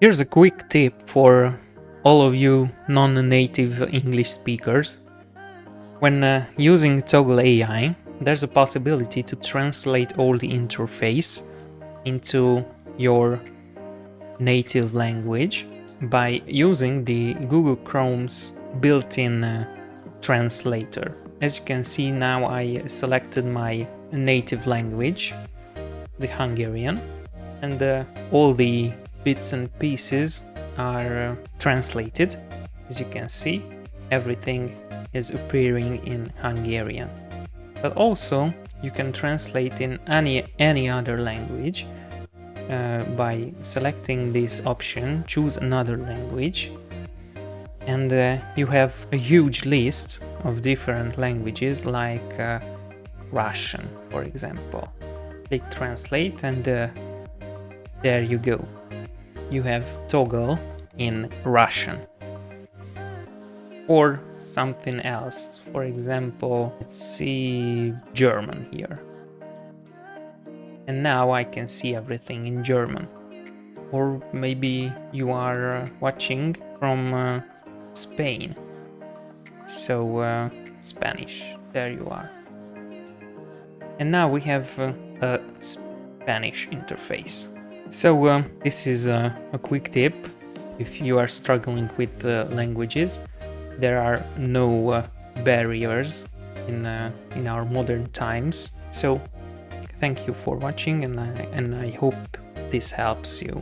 Here's a quick tip for all of you non-native English speakers. When using Togal.ai, there's a possibility to translate all the interface into your native language by using the Google Chrome's built-in translator. As you can see now, I selected my native language, the Hungarian, and all the bits and pieces are translated. As you can see, everything is appearing in Hungarian. But also, you can translate in any other language by selecting this option, choose another language, and you have a huge list of different languages like Russian, for example. Click translate and there you go. You have Togal in Russian. Or something else, for example, let's see German here. And now I can see everything in German. Or maybe you are watching from Spain. So Spanish, there you are. And now we have a Spanish interface. So this is a quick tip. If you are struggling with languages, there are no barriers in our modern times. So thank you for watching, and I hope this helps you.